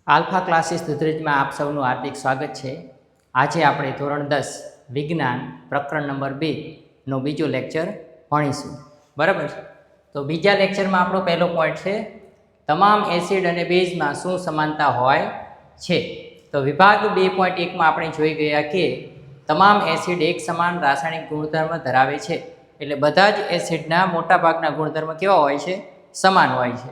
Alpha classes દુધરેજમાં આપ સૌનું હાર્દિક સ્વાગત છે। આજે આપણે ધોરણ 10 વિજ્ઞાન પ્રકરણ નંબર 2 નો બીજો લેક્ચર ભણીશું, બરાબર છે। તો બીજા લેક્ચરમાં આપણો પહેલો પોઈન્ટ છે તમામ એસિડ અને બેઝમાં શું સમાનતા હોય છે। તો વિભાગ 2.1માં આપણે જોઈ ગયા કે તમામ એસિડ એક સમાન રાસાયણિક ગુણધર્મ ધરાવે છે, એટલે બધા જ એસિડના મોટાભાગના ગુણધર્મ કેવા હોય છે? સમાન હોય છે।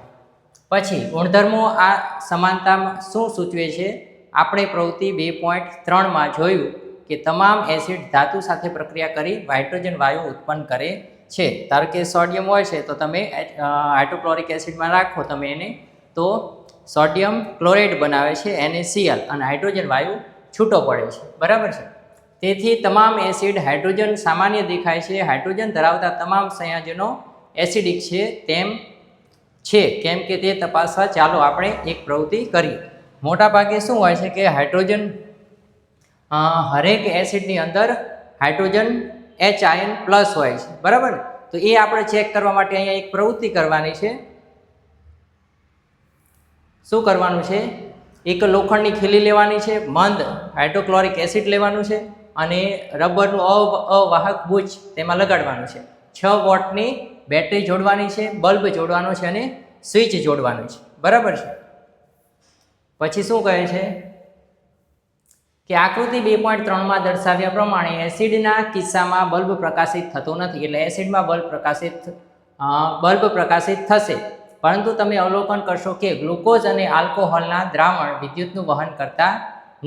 પછી ગુણધર્મો આ સમાનતા શું સૂચવે છે? આપણે પ્રવૃત્તિ 2.3માં જોયું કે તમામ એસિડ ધાતુ સાથે પ્રક્રિયા કરી હાઇડ્રોજન વાયુ ઉત્પન્ન કરે છે। ધારો કે સોડિયમ હોય છે તો તમે હાઇડ્રોક્લોરિક એસિડમાં રાખો તમે એને તો સોડિયમ ક્લોરાઇડ બનાવે છે NaCl અને હાઇડ્રોજન વાયુ છૂટો પડે છે, બરાબર છે। તેથી તમામ એસિડ હાઇડ્રોજન સામાન્ય દેખાય છે। હાઇડ્રોજન ધરાવતા તમામ સંયોજનો એસિડિક છે તેમ છે કેમ કે તે તપાસવા ચાલો આપણે એક પ્રવૃત્તિ કરીએ। મોટા ભાગે શું હોય છે કે હાઇડ્રોજન હરેક એસિડની અંદર હાઇડ્રોજન H આયન પ્લસ હોય છે, બરાબર। તો એ આપણે ચેક કરવા માટે અહીંયા એક પ્રવૃત્તિ કરવાની છે। શું કરવાનું છે? એક લોખંડની ખીલી લેવાની છે, મંદ હાઇડ્રોક્લોરિક એસિડ લેવાનું છે અને રબરનું અવાહક બુચ તેમાં લગાડવાનું છે। 6 વોટની બેટરી જોડવાની છે, બલ્બ જોડવાનો છે અને સ્વિચ જોડવાનું છે, બરાબર છે। પછી શું કહે છે કે આકૃતિ 2.3માં દર્શાવ્યા પ્રમાણે એસિડના કિસ્સામાં બલ્બ પ્રકાશિત થતો નથી, એટલે એસિડમાં બલ્બ પ્રકાશિત થશે, પરંતુ તમે અવલોકન કરશો કે ગ્લુકોઝ અને આલ્કોહોલના દ્રાવણ વિદ્યુતનું વહન કરતા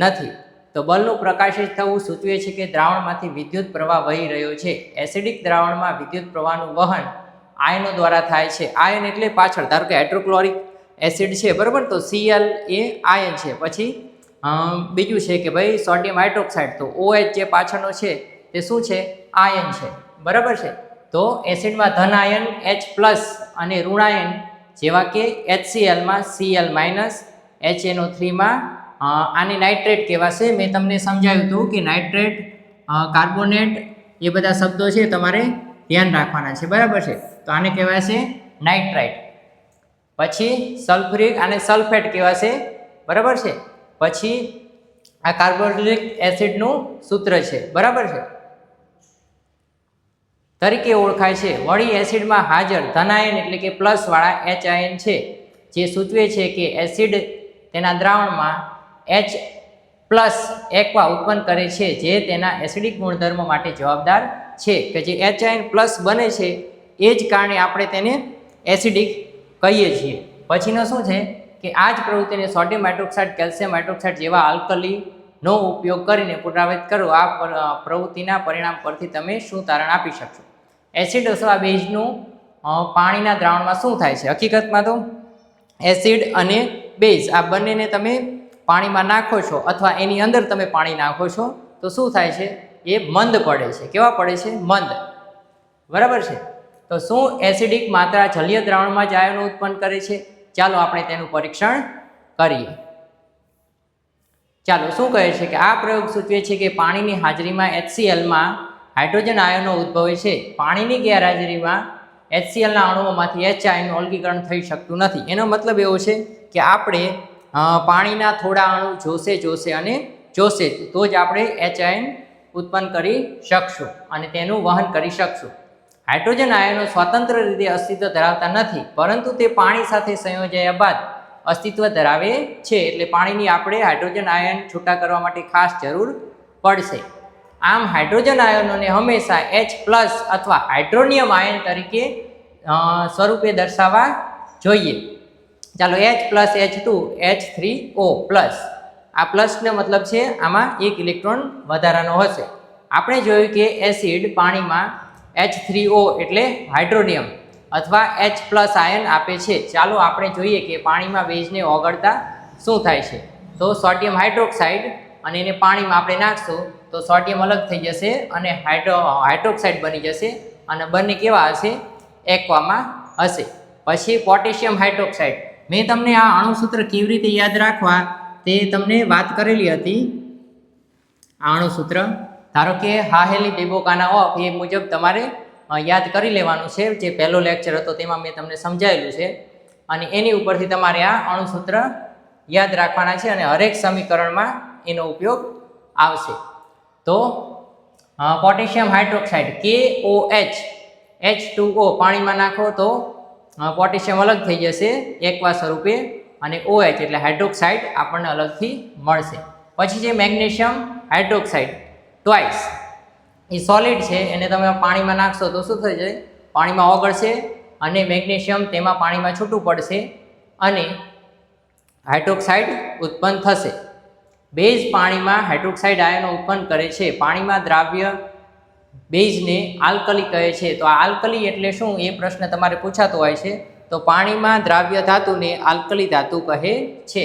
નથી। તો બલ્બનું પ્રકાશિત થવું સૂચવે છે કે દ્રાવણમાંથી વિદ્યુત પ્રવાહ વહી રહ્યો છે। એસિડિક દ્રાવણમાં વિદ્યુત પ્રવાહનું વહન આયનો દ્વારા થાય છે। આયન એટલે પાછળ, ધારો કે હાઇડ્રોક્લોરિક એસિડ છે, બરાબર, તો Cl એ આયન છે। પછી બીજું છે કે ભાઈ સોડિયમ હાઇડ્રોક્સાઇડ, તો OH જે પાછળનો છે તે શું છે? આયન છે, બરાબર છે। તો એસિડમાં ધન આયન H+ અને ઋણાયન જેવા કે HCl માં Cl- HNO3માં આને નાઇટ્રેટ કહેવાશે। મેં તમને સમજાવ્યું હતું કે નાઇટ્રેટ, કાર્બોનેટ એ બધા શબ્દો છે તમારે ધ્યાન રાખવાના છે, બરાબર છે। તો આને કહેવાશે નાઇટ્રાઇટ। પછી સલ્ફ્યુરિક આને સલ્ફેટ કહેવાશે, બરાબર છે। પછી આ કાર્બોક્સિલિક એસિડનું સૂત્ર છે, બરાબર છે, તરીકે ઓળખાય છે। વળી એસિડમાં હાજર ધનાયન એટલે કે પ્લસ વાળા H આયન છે, જે સૂચવે છે કે એસિડ તેના દ્રાવણમાં H+ એક્વા ઉત્પન્ન કરે છે, જે તેના એસિડિક ગુણધર્મ માટે જવાબદાર છે। કે જે H આયન પ્લસ બને છે એ જ કારણે આપણે તેને એસિડિક કહીએ છીએ। પછીનો શું છે કે આ જ પ્રવૃત્તિને સોડિયમ હાઇડ્રોક્સાઇડ, કેલ્શિયમ હાઇડ્રોક્સાઇડ જેવા આલ્કલીનો ઉપયોગ કરીને પુનરાવર્તિત કરો। આ પ્રવૃત્તિના પરિણામ પરથી તમે શું તારણ આપી શકશો? એસિડ અથવા બેઝનું પાણીના દ્રાવણમાં શું થાય છે? હકીકતમાં તો એસિડ અને બેઝ આ બંનેને તમે પાણીમાં નાખો છો અથવા એની અંદર તમે પાણી નાખો છો તો શું થાય છે? એ મંદ પડે છે। કેવા પડે છે? મંદ, બરાબર છે। તો શું એસિડિક માત્રા જલીય દ્રાવણમાં જ આયનો ઉત્પન્ન કરે છે? ચાલો આપણે તેનું પરીક્ષણ કરીએ। ચાલો, શું કહે છે કે આ પ્રયોગ સૂચવે છે કે પાણીની હાજરીમાં HClમાં હાઇડ્રોજન આયનો ઉદ્ભવે છે। પાણીની ગેરહાજરીમાં HClના અણુઓમાંથી H આયનનું અલગીકરણ થઈ શકતું નથી। એનો મતલબ એવો છે કે આપણે પાણીના થોડા અણુ જોશે તો જ આપણે H આયન ઉત્પન્ન કરી શકશું અને તેનું વહન કરી શકશું। હાઇડ્રોજન આયનો સ્વતંત્ર રીતે અસ્તિત્વ ધરાવતા નથી, પરંતુ તે પાણી સાથે સંયોજાયા બાદ અસ્તિત્વ ધરાવે છે, એટલે પાણીની આપણે હાઇડ્રોજન આયન છૂટા કરવા માટે ખાસ જરૂર પડશે। આમ હાઇડ્રોજન આયનોને હંમેશા H+ અથવા હાઇડ્રોનિયમ આયન તરીકે સ્વરૂપે દર્શાવવા જોઈએ। ચાલો, H+H2 H3O+, આ પ્લસનો મતલબ છે આમાં એક ઇલેક્ટ્રોન વધારાનો હશે। આપણે જોયું કે એસિડ પાણીમાં H3O એટલે હાઇડ્રોનિયમ અથવા H+ આયન આપે છે। ચાલો આપણે જોઈએ કે પાણીમાં બેઝને ઓગળતા શું થાય છે। તો સોડિયમ હાઇડ્રોક્સાઇડ અને એને પાણીમાં આપણે નાખશું તો સોડિયમ અલગ થઈ જશે અને હાઇડ્રોક્સાઇડ બની જશે અને બંને કેવા હશે? એક્વામાં હશે। પછી પોટેશિયમ હાઇડ્રોક્સાઇડ, મેં તમને આ અણુસૂત્ર કેવી રીતે યાદ રાખવા તે તમને વાત કરેલી હતી। આ અણુસૂત્ર ધારો કે હાહેલી બેબોકાના ઓફ એ મુજબ તમારે યાદ કરી લેવાનું છે, જે પહેલો લેક્ચર હતો તેમાં મેં તમને સમજાયેલું છે અને એની ઉપરથી તમારે આ અણુસૂત્ર યાદ રાખવાના છે અને હરેક સમીકરણમાં એનો ઉપયોગ આવશે. તો પોટેશિયમ હાઇડ્રોક્સાઇડ KOH H2O પાણીમાં નાખો તો પોટેશિયમ અલગ થઈ જશે એકવા સ્વરૂપે અને OH એટલે હાઇડ્રોક્સાઇડ આપણને અલગથી મળશે. પછી છે મેગ્નેશિયમ હાઇડ્રોક્સાઇડ ટ્વાઇસ, એ સોલિડ છે, એને તમે પાણીમાં નાખશો તો શું થઈ જાય? પાણીમાં ઓગળશે અને મેગ્નેશિયમ તેમાં પાણીમાં છૂટું પડશે અને હાઇડ્રોક્સાઇડ ઉત્પન્ન થશે. બેઝ પાણીમાં હાઇડ્રોક્સાઇડ આયનો ઉત્પન્ન કરે છે. પાણીમાં દ્રાવ્ય બેઝને આલ્કલી કહે છે. તો આ આલ્કલી એટલે શું એ પ્રશ્ન તમારે પૂછાતો હોય છે. તો પાણીમાં દ્રાવ્ય ધાતુને આલ્કલી ધાતુ કહે છે,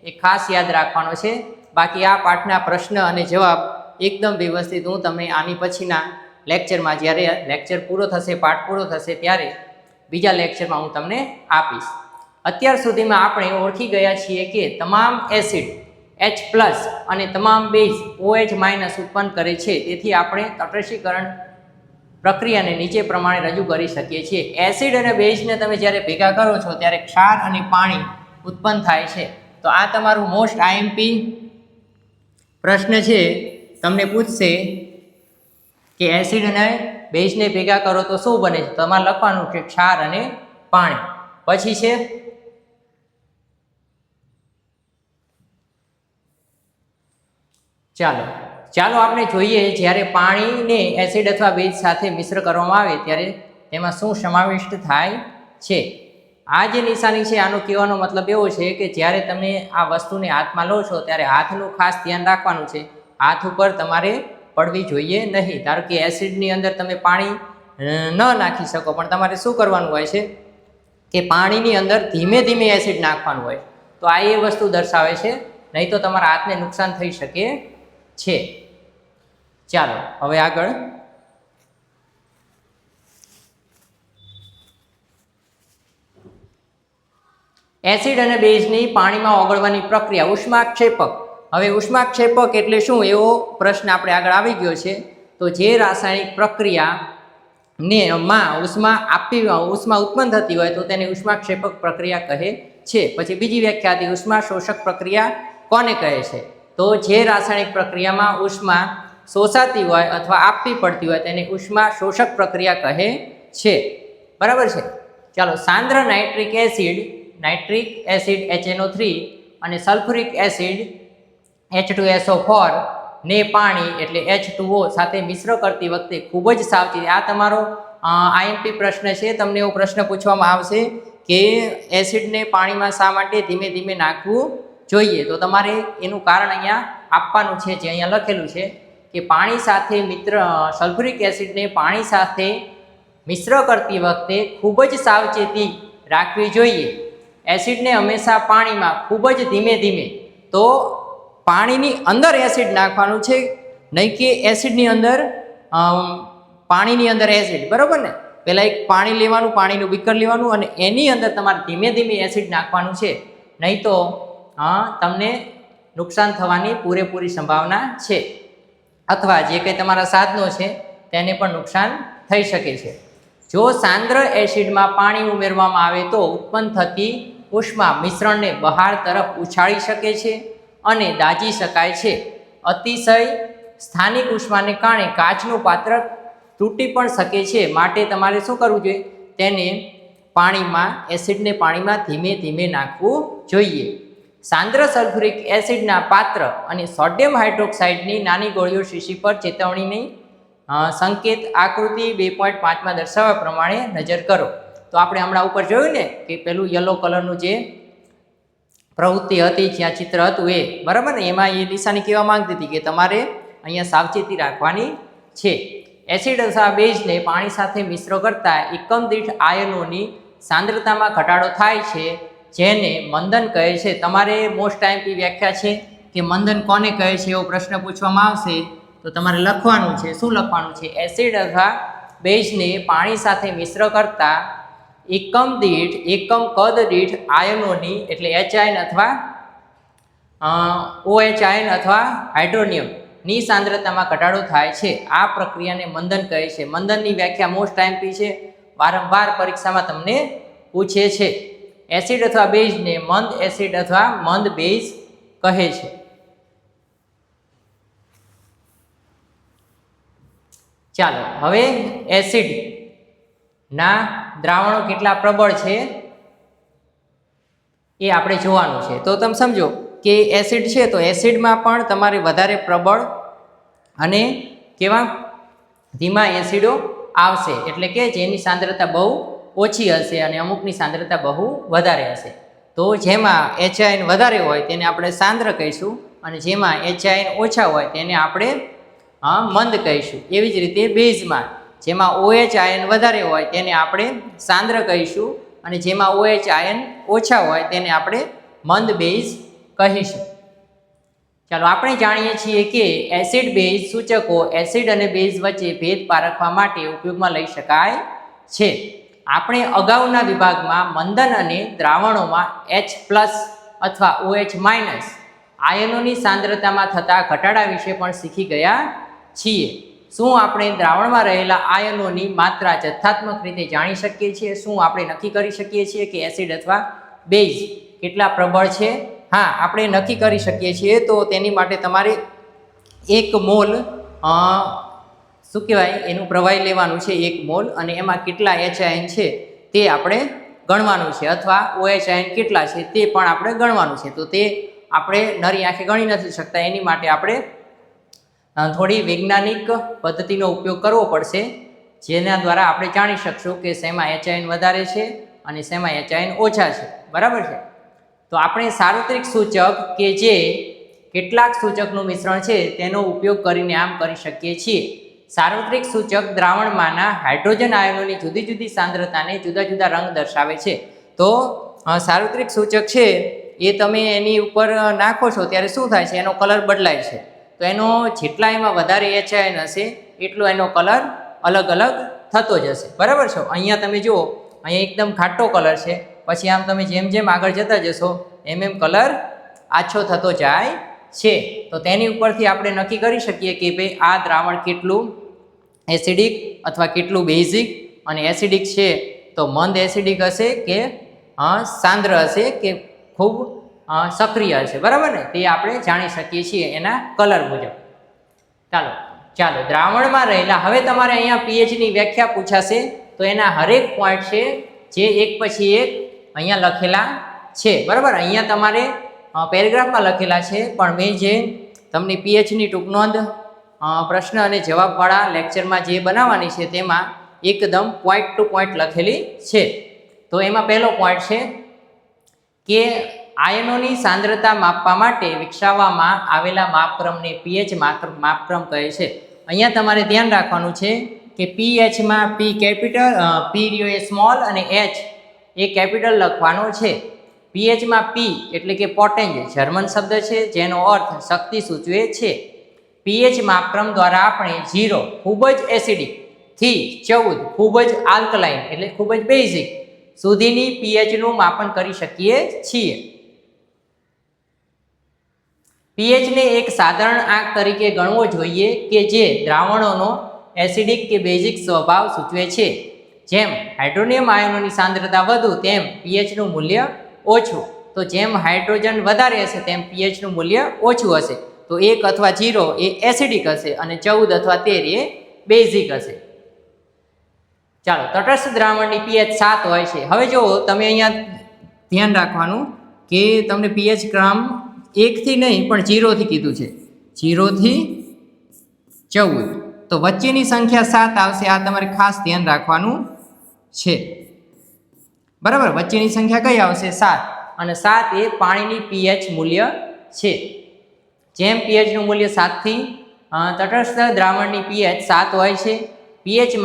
એ ખાસ યાદ રાખવાનો છે. બાકી આ પાઠના પ્રશ્ન અને જવાબ એકદમ વ્યવસ્થિત હું તમને આની પછીના લેક્ચરમાં, જ્યારે લેક્ચર પૂરો થશે, પાઠ પૂરો થશે, ત્યારે બીજા લેક્ચરમાં હું તમને આપીશ. અત્યાર સુધીમાં આપણે ઓળખી ગયા છીએ કે તમામ એસિડ H+ અને તમામ બેઝ OH- ઉત્પન્ન કરે છે. તેથી આપણે તટસ્થીકરણ પ્રક્રિયાને નીચે પ્રમાણે રજૂ કરી શકીએ છીએ. એસિડ અને બેઝને તમે જ્યારે ભેગા કરો છો ત્યારે ક્ષાર અને પાણી ઉત્પન્ન થાય છે. તો આ તમારું મોસ્ટ IMP પ્રશ્ન છે. તમને પૂછશે કે એસિડ અને બેઝને ભેગા કરો તો શું બને છે? તમારે લખવાનું છે ક્ષાર અને પાણી. પછી છે ચાલો આપણે જોઈએ, જ્યારે પાણીને એસિડ અથવા બેઝ સાથે મિશ્ર કરવામાં આવે ત્યારે તેમાં શું સમાવિષ્ટ થાય છે. આ જે નિશાની છે આનો કહેવાનો મતલબ એવો છે કે જ્યારે તમે આ વસ્તુને હાથમાં લો છો ત્યારે હાથનું ખાસ ધ્યાન રાખવાનું છે. હાથ ઉપર તમારે પડવી જોઈએ નહીં. ધારો કે એસિડની અંદર તમે પાણી ન નાખી શકો, પણ તમારે શું કરવાનું હોય છે કે પાણીની અંદર ધીમે ધીમે એસિડ નાખવાનું હોય. તો આ એ વસ્તુ દર્શાવે છે, નહીં તો તમારા હાથને નુકસાન થઈ શકે છે. ચાલો હવે આગળ. એસિડ અને બેઝની પાણીમાં ઓગળવાની પ્રક્રિયા ઉષ્માક્ષેપક. હવે ઉષ્માક્ષેપક એટલે શું એવો પ્રશ્ન આપણે આગળ આવી ગયો છે. તો જે રાસાયણિક પ્રક્રિયાને ઉષ્મા ઉત્પન્ન થતી હોય તો તેને ઉષ્માક્ષેપક પ્રક્રિયા કહે છે. પછી બીજી વ્યાખ્યા હતી ઉષ્મા શોષક પ્રક્રિયા કોને કહે છે? તો જે રાસાયણિક પ્રક્રિયામાં ઉષ્મા શોષાતી હોય અથવા આપવી પડતી હોય તેને ઉષ્મા શોષક પ્રક્રિયા કહે છે. બરાબર છે. ચાલો, સાંદ્ર નાઇટ્રિક એસિડ HNO3 અને સલ્ફ્યુરિક એસિડ H2SO4 ને પાણી એટલે H2O સાથે મિશ્ર કરતી વખતે ખૂબ જ સાવચેતી. આ તમારો IMP પ્રશ્ન છે. તમને એવો પ્રશ્ન પૂછવામાં આવશે કે એસિડને પાણીમાં શા માટે ધીમે ધીમે નાખવું જોઈએ? તો તમારે એનું કારણ અહીંયા આપવાનું છે, જે અહીંયા લખેલું છે કે પાણી સાથે સલ્ફ્યુરિક એસિડને પાણી સાથે મિશ્ર કરતી વખતે ખૂબ જ સાવચેતી રાખવી જોઈએ. એસિડને હંમેશા પાણીમાં ખૂબ જ ધીમે ધીમે, તો પાણીની અંદર એસિડ નાખવાનું છે, નહીં કે એસિડની અંદર પાણીની અંદર એસિડ. બરાબર ને? પહેલાં એક પાણી લેવાનું, પાણીનું બીકર લેવાનું અને એની અંદર તમારે ધીમે ધીમે એસિડ નાખવાનું છે, નહીં તો તમને નુકસાન થવાની પૂરેપૂરી સંભાવના છે, અથવા જે કંઈ તમારા સાધનો છે તેને પણ નુકસાન થઈ શકે છે. જો સાંદ્ર એસિડમાં પાણી ઉમેરવામાં આવે તો ઉત્પન્ન થતી ઉષ્મા મિશ્રણને બહાર તરફ ઉછાળી શકે છે અને દાજી શકાય છે. અતિશય સ્થાનિક ઉષ્માને કારણે કાચનું પાત્ર તૂટી પણ શકે છે. માટે તમારે શું કરવું જોઈએ? તેને એસિડને પાણીમાં ધીમે ધીમે નાખવું જોઈએ. સાંદ્ર સલ્ફ્યુરિક એસિડના પાત્ર અને સોડિયમ હાઇડ્રોક્સાઇડની નાની ગોળીઓ શીશી પર ચેતવણીની સંકેત આકૃતિ 2.5માં દર્શાવ્યા પ્રમાણે નજર કરો. તો આપણે હમણાં ઉપર જોયું ને કે પેલું યલો કલરનું જે પ્રવૃત્તિ હતી, જ્યાં ચિત્ર હતું એ, બરાબર ને? એમાં એ નિશાની કહેવા માંગતી હતી કે તમારે અહીંયા સાવચેતી રાખવાની છે. એસિડ અથવા બેઝને પાણી સાથે મિશ્ર કરતા એકમ દીઠ આયનોની સાંદ્રતામાં ઘટાડો થાય છે, જેને મંદન કહે છે. તમારે મોસ્ટ IMP વ્યાખ્યા છે કે મંદન કોને કહે છે એવો પ્રશ્ન પૂછવામાં આવશે તો તમારે લખવાનું છે. શું લખવાનું છે? એસિડ અથવા બેઝને પાણી સાથે મિશ્ર કરતા એકમ કદ દીઠ આયનોની એટલે H આયન અથવા OH આયન અથવા હાઇડ્રોનિયમની સાંદ્રતામાં ઘટાડો થાય છે. આ પ્રક્રિયાને મંદન કહે છે. મંદનની વ્યાખ્યા મોસ્ટ IMP છે, વારંવાર પરીક્ષામાં તમને પૂછે છે. એસિડ અથવા બેઝને મંદ એસિડ અથવા મંદ બેઝ કહે છે. ચાલો હવે એસિડ ના દ્રાવણો કેટલા પ્રબળ છે એ આપણે જોવાનું છે. તો તમે સમજો કે એસિડ છે તો એસિડમાં પણ તમારે વધારે પ્રબળ અને કેવા ધીમા એસિડો આવશે, એટલે કે જેની સાંદ્રતા બહુ ઓછી હશે અને અમુકની સાંદ્રતા બહુ વધારે હશે. તો જેમાં HIN વધારે હોય તેને આપણે સાંદ્ર કહીશું અને જેમાં HIN ઓછા હોય તેને આપણે મંદ કહીશું. એવી જ રીતે બેઝમાં જેમાં OHIN વધારે હોય તેને આપણે સાંદ્ર કહીશું અને જેમાં OHIN ઓછા હોય તેને આપણે મંદ બેઝ કહીશું. ચાલો આપણે જાણીએ છીએ કે એસિડ બેઝ સૂચકો એસિડ અને બેઝ વચ્ચે ભેદ પારખવા માટે ઉપયોગમાં લઈ શકાય છે. આપણે અગાઉના વિભાગમાં મંદન અને દ્રાવણોમાં H+ અથવા OH- આયનોની સાંદ્રતામાં થતા ઘટાડા વિશે પણ શીખી ગયા છીએ. શું આપણે દ્રાવણમાં રહેલા આયનોની માત્રા જથ્થાત્મક રીતે જાણી શકીએ છીએ? શું આપણે નક્કી કરી શકીએ છીએ કે એસિડ અથવા બેઝ કેટલા પ્રબળ છે? હા, આપણે નક્કી કરી શકીએ છીએ. તો તેની માટે તમારે 1 મોલ શું કહેવાય એનું પ્રવાહી લેવાનું છે, 1 મોલ, અને એમાં કેટલા HIN છે તે આપણે ગણવાનું છે અથવા OHIN કેટલા છે તે પણ આપણે ગણવાનું છે. તો તે આપણે નરી આંખે ગણી નથી શકતા, એની માટે આપણે થોડી વૈજ્ઞાનિક પદ્ધતિનો ઉપયોગ કરવો પડશે, જેના દ્વારા આપણે જાણી શકશું કે શેમાં HIN વધારે છે અને શેમાં HIN ઓછા છે. બરાબર છે? તો આપણે સાર્વત્રિક સૂચક કે જે કેટલાક સૂચકનું મિશ્રણ છે તેનો ઉપયોગ કરીને આમ કરી શકીએ છીએ. સાર્વત્રિક સૂચક દ્રાવણમાંના હાઇડ્રોજન આયનોની જુદી જુદી સાંદ્રતાને જુદા જુદા રંગ દર્શાવે છે. તો સાર્વત્રિક સૂચક છે એ તમે એની ઉપર નાખો છો ત્યારે શું થાય છે? એનો કલર બદલાય છે. તો એનો જેટલા એમાં વધારે HIN હશે એટલો એનો કલર અલગ અલગ થતો જશે. બરાબર છે? અહીંયા તમે જુઓ, અહીંયા એકદમ ઘાટો કલર છે, પછી આમ તમે જેમ જેમ આગળ જતા જશો એમ એમ કલર આછો થતો જાય છે. તો તેની ઉપરથી આપણે નક્કી કરી શકીએ કે ભાઈ આ દ્રાવણ કેટલું એસિડિક અથવા કેટલું બેઝિક, અને એસિડિક છે તો મંદ એસિડિક હશે કે સાંદ્ર હશે કે ખૂબ સક્રિય હશે. બરાબર ને? તે આપણે જાણી શકીએ છીએ એના કલર મુજબ. ચાલો દ્રાવણમાં રહેલા, હવે તમારે અહીંયા pHની વ્યાખ્યા પૂછાશે તો એના હરેક પોઈન્ટ છે જે એક પછી એક અહીંયા લખેલા છે. બરાબર? અહીંયા તમારે પેરેગ્રાફમાં લખેલા છે, પણ મેં જે તમને pHની ટૂંક નોંધ પ્રશ્ન અને જવાબવાળા લેક્ચરમાં જે બનાવવાની છે તેમાં એકદમ પોઈન્ટ ટુ પોઈન્ટ લખેલી છે. તો એમાં પહેલો પોઈન્ટ છે કે આયનોની સાંદ્રતા માપવા માટે વિકસાવવામાં આવેલા માપક્રમને pH માપક્રમ કહે છે. અહીંયા તમારે ધ્યાન રાખવાનું છે કે pHમાં P કેપિટલ, P રહ્યો એ સ્મોલ અને H એ કેપિટલ લખવાનો છે. pHમાં P એટલે કે પોટેન્જ જર્મન શબ્દ છે જેનો અર્થ શક્તિ સૂચવે છે. pH માપક્રમ દ્વારા આપણે 0 ખૂબ જ એસિડિક થી 14 ખૂબ જ આલ્કલાઇન એટલે ખૂબ જ બેઝિક સુધીની pHનું માપન કરી શકીએ છીએ. pHને એક સાધારણ આંક તરીકે ગણવો જોઈએ કે જે દ્રાવણોનો એસિડિક કે બેઝિક સ્વભાવ સૂચવે છે. જેમ હાઇડ્રોનિયમ આયનોની સાંદ્રતા વધુ તેમ pHનું મૂલ્ય ઓછું. તો જેમ હાઇડ્રોજન વધારે હશે તેમ pHનું મૂલ્ય ઓછું હશે. તો 1 અથવા 0 એ એસિડિક હશે અને 14 અથવા 13 એ બેઝિક હશે. ચાલો, તટસ્થ દ્રાવણની pH 7 હોય છે. હવે જો તમે અહીંયા ધ્યાન રાખવાનું કે તમને pH ક્રમ 1 થી નહીં પણ 0 થી કીધું છે, 0 થી 14, તો વચ્ચેની સંખ્યા 7 આવશે. આ તમારે ખાસ ધ્યાન રાખવાનું છે. બરાબર? વચ્ચેની સંખ્યા કઈ આવશે? 7, અને 7 એ પાણીની pH મૂલ્ય છે. જેમ pHનું મૂલ્ય 7 થી તટસ્થ દ્રાવણની pH 7 હોય છે. pH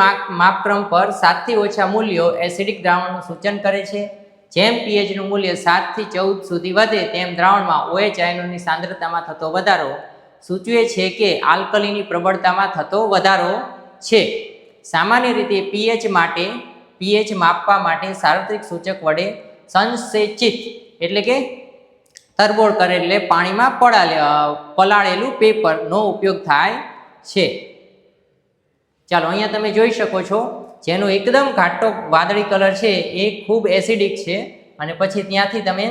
માપક્રમ પર 7 થી ઓછા મૂલ્યો એસિડિક દ્રાવણનું સૂચન કરે છે. જેમ pHનું મૂલ્ય 7 થી 14 સુધી વધે તેમ દ્રાવણમાં OH આયનોની સાંદ્રતામાં થતો વધારો સૂચવે છે કે આલ્કલીની પ્રબળતામાં થતો વધારો છે. સામાન્ય રીતે pH માપવા માટે સાર્વત્રિક સૂચક વડે સંસેચિત એટલે કે તરબોળ કરેલ એટલે પાણીમાં પલાળેલું પેપરનો ઉપયોગ થાય છે. ચાલો, અહીંયા તમે જોઈ શકો છો જેનો એકદમ ઘાટો વાદળી કલર છે એ ખૂબ એસિડિક છે અને પછી ત્યાંથી તમે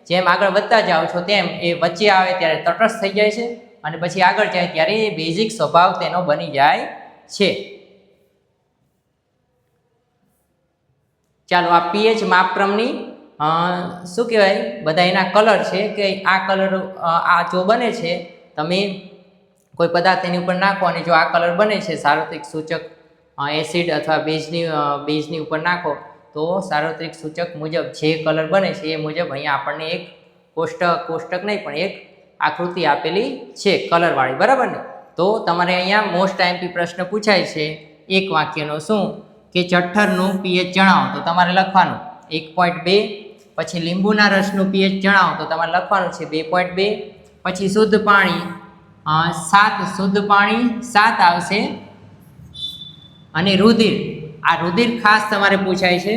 જેમ આગળ વધતા જાઓ છો તેમ એ વચ્ચે આવે ત્યારે તટસ્થ થઈ જાય છે અને પછી આગળ જાય ત્યારે એ બેઝિક સ્વભાવ તેનો બની જાય છે. ચાલો, આ પીએચ માપક્રમની શું કહેવાય બધા એના કલર છે કે આ કલર આ જો બને છે, તમે કોઈ પદાર્થ એની ઉપર નાખો અને જો આ કલર બને છે સાર્વત્રિક સૂચક એસિડ અથવા બેઝની ઉપર નાખો તો સાર્વત્રિક સૂચક મુજબ જે કલર બને છે એ મુજબ અહીંયા આપણને એક કોષ્ટક નહીં પણ એક આકૃતિ આપેલી છે કલરવાળી, બરાબર ને. તો તમારે અહીંયા મોસ્ટ આઈએમપી પ્રશ્ન પૂછાય છે એક વાક્યનો, શું કે જઠ્ઠરનું પીએચ જણાવો, તો તમારે લખવાનું 1.2. પછી લીંબુના રસનું પીએચ જણાવો તો તમારે લખવાનું છે 2.2. પછી શુદ્ધ પાણી 7, શુદ્ધ પાણી 7 આવશે. અને રુધિર, આ રુધિર ખાસ તમારે પૂછાય છે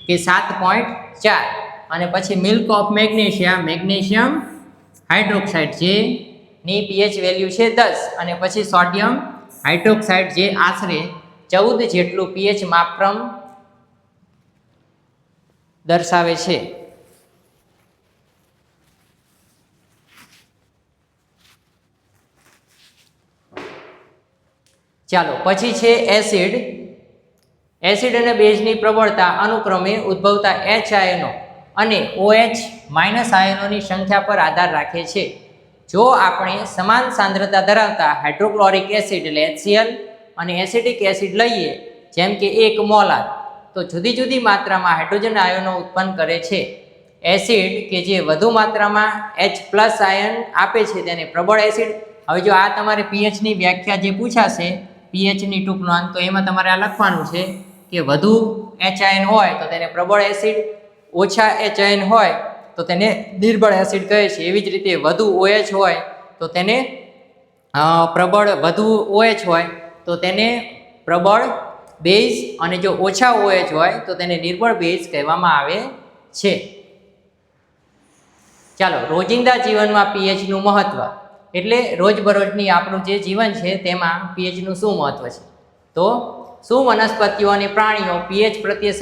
કે 7.4. અને પછી મિલ્ક ઓફ મેગ્નેશિયમ હાઇડ્રોક્સાઇડ જેની પીએચ વેલ્યુ છે 10. અને પછી સોડિયમ હાઇડ્રોક્સાઇડ જે આશરે 14 જેટલું પીએચ માપક્રમ દર્શાવે છે. ચાલો, પછી છે એસિડ અને બેઝની પ્રબળતા અનુક્રમે ઉદ્ભવતા H આયનો અને OH માઇનસ આયનોની સંખ્યા પર આધાર રાખે છે. જો આપણે સમાન સાંદ્રતા ધરાવતા હાઇડ્રોક્લોરિક એસિડ એટલે HCl અને એસિટિક એસિડ લઈએ જેમ કે 1 મોલાર, તો જુદી જુદી માત્રામાં હાઇડ્રોજન આયનો ઉત્પન્ન કરે છે. એસિડ કે જે વધુ માત્રામાં H+ આયન આપે છે તેને પ્રબળ એસિડ. હવે જો આ તમારે પીએચની વ્યાખ્યા જે પૂછાશે, પીએચની ટૂંક નોંધ, તો એમાં તમારે આ લખવાનું છે કે વધુ H આયન હોય તો તેને પ્રબળ એસિડ, ઓછા H આયન હોય તો તેને નિર્બળ એસિડ કહે છે. એવી જ રીતે વધુ OH હોય તો તેને વધુ OH હોય તો તેને પ્રબળ બેઝ, અને જો ઓછા OH હોય તો તેને નિર્બળ બેઝ કહેવામાં આવે છે. ચાલો, રોજિંદા જીવનમાં પીએચનું મહત્વ, એટલે રોજબરોજની આપણું જે જીવન છે તેમાં પીએચનું શું મહત્વ છે. તો શું વનસ્પતિઓ અને પ્રાણીઓ પીએચ પ્રત્યે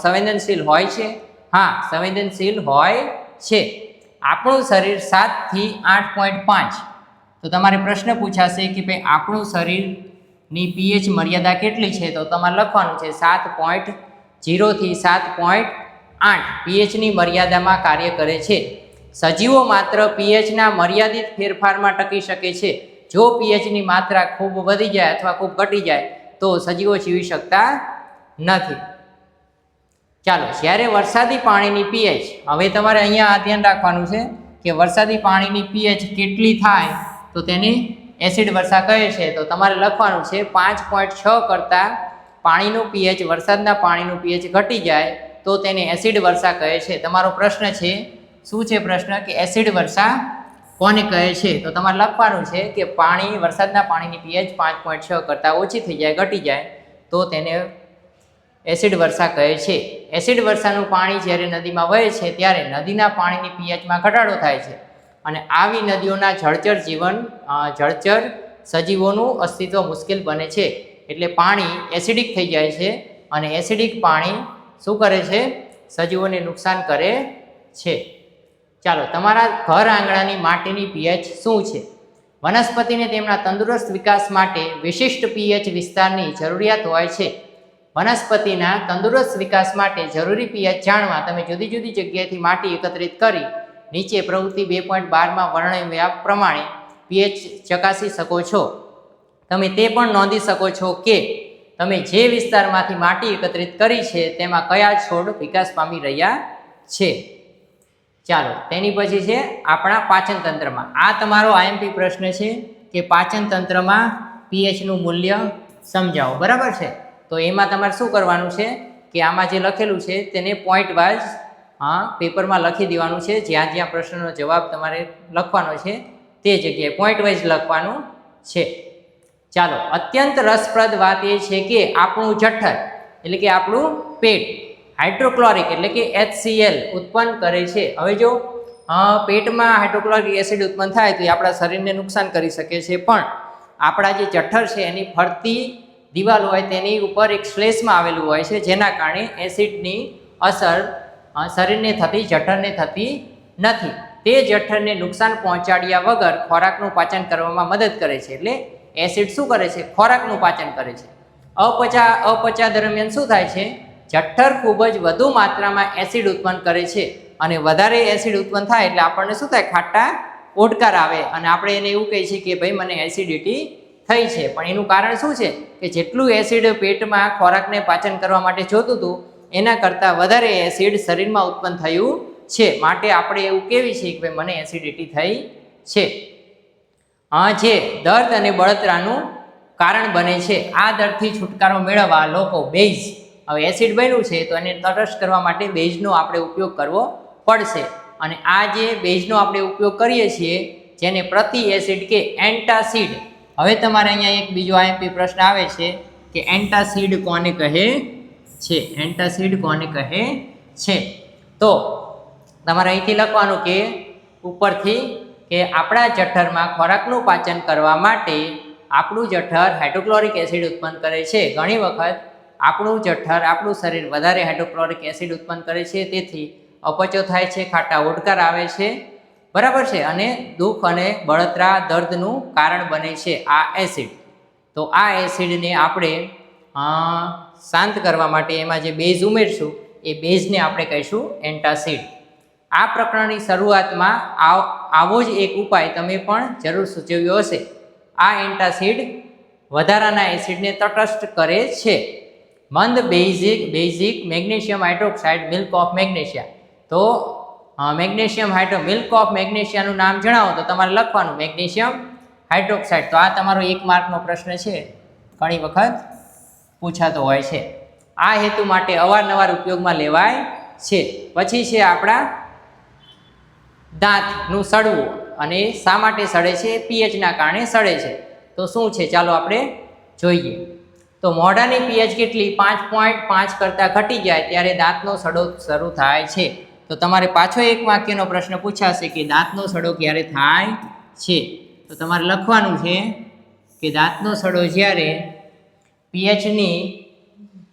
સંવેદનશીલ હોય છે? હા, સંવેદનશીલ હોય છે. આપણું શરીર 7 થી 8.5. તો તમારે પ્રશ્ન પૂછાશે કે ભાઈ આપણું શરીરની પીએચ મર્યાદા કેટલી છે, તો તમારે લખવાનું છે 7.0 થી 7.8 પીએચની મર્યાદામાં કાર્ય કરે છે. સજીવો માત્ર પીએચના મર્યાદિત ફેરફારમાં ટકી શકે છે. જો પીએચની માત્રા ખૂબ વધી જાય અથવા ખૂબ ઘટી જાય તો સજીવો જીવી શકતા નથી. ચાલો, જ્યારે વરસાદી પાણીની પીએચ, હવે તમારે અહીંયા ધ્યાન રાખવાનું છે કે વરસાદી પાણીની પીએચ કેટલી થાય તો તેને એસિડ વર્ષા કહે છે. તો તમારે લખવાનું છે 5.6 કરતાં પાણીનું પીએચ, વરસાદના પાણીનું પીએચ ઘટી જાય તો તેને એસિડ વર્ષા કહે છે. તમારો પ્રશ્ન છે, શું છે પ્રશ્ન, કે એસિડ વર્ષા કોને કહે છે? તો તમારે લખવાનું છે કે વરસાદના પાણીની પીએચ 5.6 કરતાં ઓછી થઈ જાય, ઘટી જાય તો તેને એસિડ વર્ષા કહે છે. એસિડ વર્ષાનું પાણી જ્યારે નદીમાં વહે છે ત્યારે નદીના પાણીની પીએચમાં ઘટાડો થાય છે અને આવી નદીઓના જળચર સજીવોનું અસ્તિત્વ મુશ્કેલ બને છે. એટલે પાણી એસિડિક થઈ જાય છે અને એસિડિક પાણી શું કરે છે? સજીવોને નુકસાન કરે છે. ચાલો, તમારા ઘર આંગણાની માટીની પીએચ શું છે? વનસ્પતિને તેમના તંદુરસ્ત વિકાસ માટે વિશિષ્ટ પીએચ વિસ્તારની જરૂરિયાત હોય છે. વનસ્પતિના તંદુરસ્ત વિકાસ માટે જરૂરી પીએચ જાણવા તમે જુદી જુદી જગ્યાએથી માટી એકત્રિત કરી નીચે પ્રવૃત્તિ 2.12માં વર્ણવ્યા પ્રમાણે પીએચ ચકાસી શકો છો. તમે તે પણ નોંધી શકો છો કે તમે જે વિસ્તારમાંથી માટી એકત્રિત કરી છે તેમાં કયા છોડ વિકાસ પામી રહ્યા છે. ચાલો, તેની પછી છે આપણા પાચન તંત્રમાં. આ તમારો આઈએમપી પ્રશ્ન છે કે પાચન તંત્રમાં પીએચનું મૂલ્ય સમજાવો, બરાબર છે. તો એમાં તમારે શું કરવાનું છે કે આમાં જે લખેલું છે તેને પોઈન્ટ વાઇઝ પેપરમાં લખી દેવાનું છે. જ્યાં જ્યાં પ્રશ્નનો જવાબ તમારે લખવાનો છે તે જગ્યાએ પોઈન્ટ વાઇઝ લખવાનું છે. ચાલો, અત્યંત રસપ્રદ વાત એ છે કે આપણું જઠર એટલે કે આપણું પેટ હાઇડ્રોક્લોરિક એટલે કે HCl ઉત્પન્ન કરે છે. હવે જો પેટમાં હાઇડ્રોક્લોરિક એસિડ ઉત્પન્ન થાય તો એ આપણા શરીરને નુકસાન કરી શકે છે, પણ આપણા જે જઠર છે એની ફરતી દિવાલ હોય તેની ઉપર એક શ્લેષમાં આવેલું હોય છે જેના કારણે એસિડની અસર શરીરને થતી જઠરને થતી નથી. તે જઠરને નુકસાન પહોંચાડ્યા વગર ખોરાકનું પાચન કરવામાં મદદ કરે છે. એટલે એસિડ શું કરે છે? ખોરાકનું પાચન કરે છે. અપચા દરમિયાન શું થાય છે? જઠર ખૂબ જ વધુ માત્રામાં એસિડ ઉત્પન્ન કરે છે અને વધારે એસિડ ઉત્પન્ન થાય એટલે આપણને શું થાય? ખાટા ઓડકાર આવે અને આપણે એને એવું કહીએ છીએ કે ભાઈ મને એસિડિટી થઈ છે. પણ એનું કારણ શું છે? કે જેટલું એસિડ પેટમાં ખોરાકને પાચન કરવા માટે જોતું હતું એના કરતાં વધારે એસિડ શરીરમાં ઉત્પન્ન થયું છે. માટે આપણે એવું કહેવી છીએ કે ભાઈ મને એસિડિટી થઈ છે. જે દર્દ અને બળતરાનું કારણ બને છે. આ દર્દથી છુટકારો મેળવવા લોકો બેઝ, હવે એસિડ બન્યું છે તો એને તટસ્થ કરવા માટે બેઝનો આપણે ઉપયોગ કરવો પડશે. અને આ જે બેઝનો આપણે ઉપયોગ કરીએ છીએ જેને પ્રતિ એસિડ કે એન્ટાસિડ. હવે તમારે અહીંયા એક બીજો આઈએમપી પ્રશ્ન આવે છે કે એન્ટાસિડ કોને કહે છે? એન્ટાસિડ કોને કહે છે? તો તમારે અહીંથી લખવાનું કે ઉપરથી કે આપણા જઠરમાં ખોરાકનું પાચન કરવા માટે આપણું જઠર હાઇડ્રોક્લોરિક એસિડ ઉત્પન્ન કરે છે. ઘણી વખત આપણું જઠર, આપણું શરીર વધારે હાઇડ્રોક્લોરિક એસિડ ઉત્પન્ન કરે છે, તેથી અપચો થાય છે, ખાટા ઓડકાર આવે છે, બરાબર છે, અને દુઃખ અને બળતરા દર્દનું કારણ બને છે આ એસિડ. તો આ એસિડને આપણે શાંત કરવા માટે એમાં જે બેઝ ઉમેરશું એ બેઝને આપણે કહીશું એન્ટાસિડ. આ પ્રકરણની શરૂઆતમાં આવો જ એક ઉપાય તમે પણ જરૂર સૂચવ્યો હશે. આ એન્ટાસિડ વધારાના એસિડને તટસ્થ કરે છે. મંદ basic magnesium hydroxide, milk of magnesia. તો મિલ્ક ઓફ મેગ્નેશિયાનું નામ જણાવો તો તમારે લખવાનું મેગ્નેશિયમ હાઇડ્રોક્સાઇડ. તો આ તમારો 1 માર્કનો પ્રશ્ન છે, ઘણી વખત પૂછાતો હોય છે. આ હેતુ માટે અવારનવાર ઉપયોગમાં લેવાય છે. પછી છે આપણા દાંતનું સડવું, અને શા માટે સડે છે? પીએચના કારણે સડે છે. તો શું છે ચાલો આપણે જોઈએ. તો મોઢાની પીએચ કેટલી? 5.5 કરતાં ઘટી જાય ત્યારે દાંતનો સડો શરૂ થાય છે. તો તમારે પાછો 1 વાક્યનો પ્રશ્ન પૂછાશે કે દાંતનો સડો ક્યારે થાય છે? તો તમારે લખવાનું છે કે દાંતનો સડો જ્યારે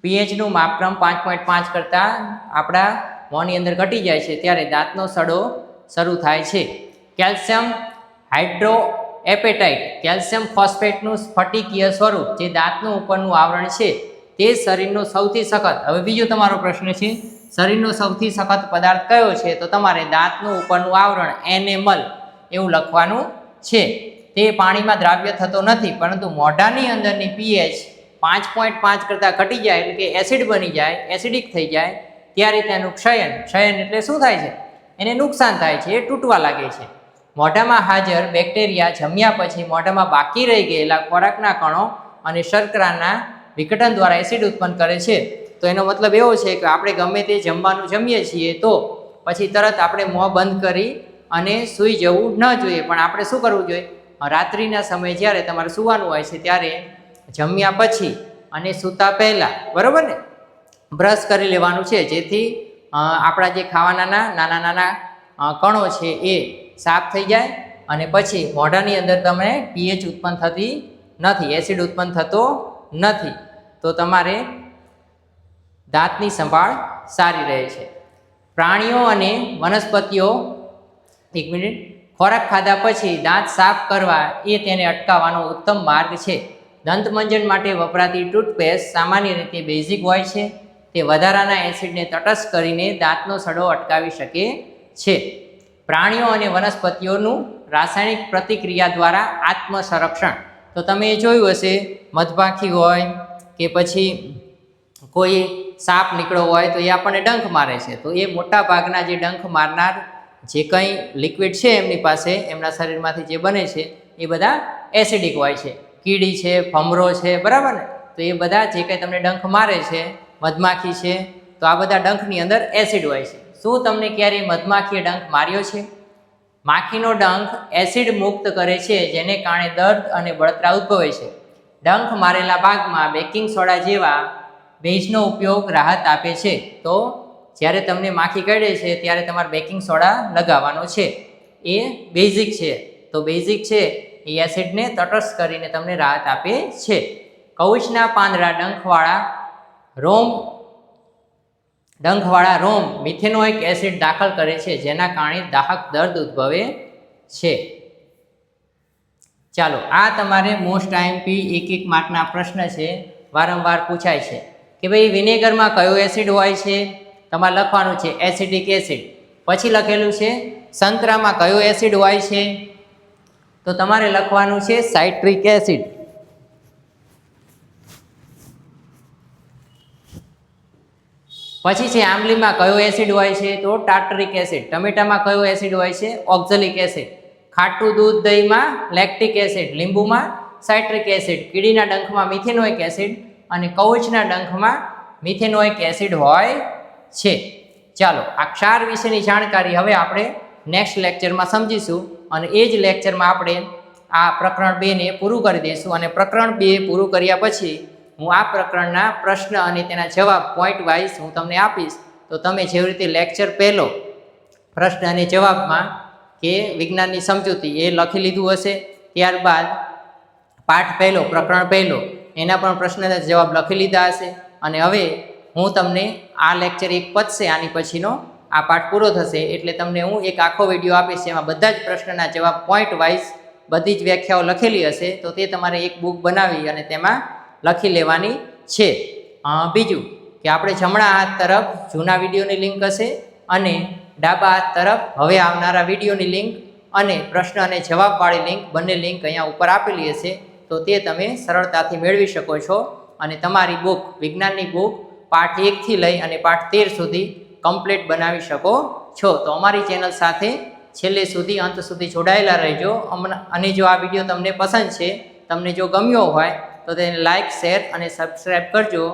પીએચનું માપક્રમ 5.5 કરતાં આપણા મોંની અંદર ઘટી જાય છે ત્યારે દાંતનો સડો શરૂ થાય છે. કેલ્શિયમ હાઇડ્રોએપેટાઇટ, કેલ્શિયમ ફોસ્ફેટનું સ્ફટિકીય સ્વરૂપ જે દાંતનું ઉપરનું આવરણ છે તે શરીરનો સૌથી સખત. હવે બીજો તમારો પ્રશ્ન છે શરીરનો સૌથી સખત પદાર્થ કયો છે? તો તમારે દાંતનું ઉપરનું આવરણ એનેમલ એવું લખવાનું છે. તે પાણીમાં દ્રાવ્ય થતો નથી, પરંતુ મોઢાની અંદરની પીએચ 5.5 કરતાં ઘટી જાય એટલે કે એસિડ બની જાય, એસિડિક થઈ જાય ત્યારે તેનું ક્ષયન એટલે શું થાય છે? એને નુકસાન થાય છે, એ તૂટવા લાગે છે. મોઢામાં હાજર બેક્ટેરિયા જમ્યા પછી મોઢામાં બાકી રહી ગયેલા ખોરાકના કણો અને શર્કરાના વિઘટન દ્વારા એસિડ ઉત્પન્ન કરે છે. તો એનો મતલબ એવો છે કે આપણે ગમે તે જમવાનું જમીએ છીએ તો પછી તરત આપણે મોં બંધ કરી અને સૂઈ જવું ન જોઈએ. પણ આપણે શું કરવું જોઈએ? રાત્રિના સમયે જ્યારે તમારે સૂવાનું હોય છે ત્યારે જમ્યા પછી અને સૂતા પહેલાં, બરાબર ને, બ્રશ કરી લેવાનું છે, જેથી આપણા જે ખાવાના નાના કણો છે એ સાફ થઈ જાય અને પછી મોઢાની અંદર તમને પીએચ ઉત્પન્ન થતી નથી, એસિડ ઉત્પન્ન થતો નથી. તો તમારે દાંતની સંભાળ સારી રહે છે. પ્રાણીઓ અને વનસ્પતિઓ, 1 મિનિટ, ખોરાક ખાધા પછી દાંત સાફ કરવા એ તેને અટકાવવાનો ઉત્તમ માર્ગ છે. દંતમંજન માટે વપરાતી ટૂથપેસ્ટ સામાન્ય રીતે બેઝિક હોય છે. તે વધારાના એસિડને તટસ્થ કરીને દાંતનો સડો અટકાવી શકે છે. પ્રાણીઓ અને વનસ્પતિઓનું રાસાયણિક પ્રતિક્રિયા દ્વારા આત્મસંરક્ષણ. તો તમે જોયું હશે, મધમાખી હોય કે પછી કોઈ સાપ નીકળ્યો હોય તો એ આપણને ડંખ મારે છે. તો એ મોટા ભાગના જે ડંખ મારનાર જે કંઈ લિક્વિડ છે એમની પાસે, એમના શરીરમાંથી જે બને છે એ બધા એસિડિક હોય છે. કીડી છે, ભમરો છે, બરાબર ને, તો એ બધા જે કંઈ તમને ડંખ મારે છે, મધમાખી છે, તો આ બધા ડંખની અંદર એસિડ હોય છે. શું તમને ક્યારેય મધમાખીએ ડંખ માર્યો છે? માખીનો ડંખ એસિડ મુક્ત કરે છે, જેને કારણે દર્દ અને બળતરા ઉદ્ભવે છે. ડંખ મારેલા ભાગમાં બેકિંગ સોડા જેવા બેઝનો ઉપયોગ રાહત આપે છે. તો જ્યારે તમને માખી કરડે છે ત્યારે તમારે બેકિંગ સોડા લગાવવાનો છે, એ બેઝિક છે. તો બેઝિક છે એ એસિડને તટસ્થ કરીને તમને રાહત આપે છે. કવચના પાંદડા ડંખવાળા રોમ ડંખવાળા રોમ મિથેનોઇક એસિડ દાખલ કરે છે, જેના કારણે દાહક દર્દ ઉદ્ભવે છે. ચાલો, આ તમારે મોસ્ટ આઈએમપી 1 માર્કના પ્રશ્ન છે, વારંવાર પૂછાય છે કે ભાઈ વિનેગરમાં કયો એસિડ હોય છે. તમારે લખવાનું છે એસિડિક એસિડ. પછી લખેલું છે સંતરામાં કયો એસિડ હોય છે, તો તમારે લખવાનું છે સાઇટ્રિક એસિડ. પછી છે આંબલીમાં કયો એસિડ હોય છે, તો ટાર્ટરિક એસિડ. ટમેટામાં કયો એસિડ હોય છે, ઓક્ઝેલિક એસિડ. ખાટું દૂધ દહીંમાં લેક્ટિક એસિડ, લીંબુમાં સાઇટ્રિક એસિડ. કીડીના ડંખમાં મિથેનોઇક એસિડ અને કવચના ડંખમાં મિથેનોઇક એસિડ હોય છે. ચાલો, આ ક્ષાર વિશેની જાણકારી હવે આપણે નેક્સ્ટ લેક્ચરમાં સમજીશું અને એ જ લેક્ચરમાં આપણે આ પ્રકરણ 2 ને પૂરું કરી દઈશું. અને પ્રકરણ 2 પૂરું કર્યા પછી હું આ પ્રકરણના પ્રશ્ન અને તેના જવાબ પોઈન્ટ વાઇઝ હું તમને આપીશ. તો તમે જેવી રીતે લેક્ચર પહેલો પ્રશ્ન અને જવાબમાં કે વિજ્ઞાનની સમજૂતી એ લખી લીધું હશે, ત્યારબાદ પાઠ પહેલો પ્રકરણ પહેલો એના પણ પ્રશ્નના જવાબ લખી લીધા હશે. અને હવે હું તમને આ લેક્ચર 1 પતશે, આની પછીનો આ પાઠ પૂરો થશે એટલે તમને હું એક આખો વિડીયો આપીશ, એમાં બધા જ પ્રશ્નના જવાબ પોઈન્ટ વાઇઝ બધી જ વ્યાખ્યાઓ લખેલી હશે. તો તે તમારે એક બુક બનાવી અને તેમાં લખી લેવાની છે. બીજું કે આપણે જમણા હાથ તરફ જૂના વિડીયોની લિંક હશે અને ડાબા હાથ તરફ હવે આવનારા વિડીયોની લિંક અને પ્રશ્ન અને જવાબવાળી લિંક, બંને લિંક અહીંયા ઉપર આપેલી હશે. તો તે તમે સરળતાથી મેળવી શકો છો અને તમારી બુક, વિજ્ઞાનની બુક પાઠ 1 થી લઈ અને પાઠ 13 સુધી કમ્પ્લીટ બનાવી શકો છો. તો અમારી ચેનલ સાથે છેલ્લે સુધી, અંત સુધી જોડાયેલા રહેજો. અને જો આ વિડીયો તમને પસંદ છે, તમને જો ગમ્યો હોય તો તેને લાઇક, શેર અને સબસ્ક્રાઈબ કરજો,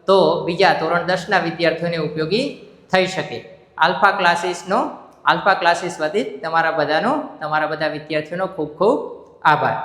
તો બીજા ધોરણ 10ના વિદ્યાર્થીઓને ઉપયોગી થઈ શકે. આલ્ફા ક્લાસીસ વતી તમારા બધા વિદ્યાર્થીઓનો ખૂબ ખૂબ આભાર.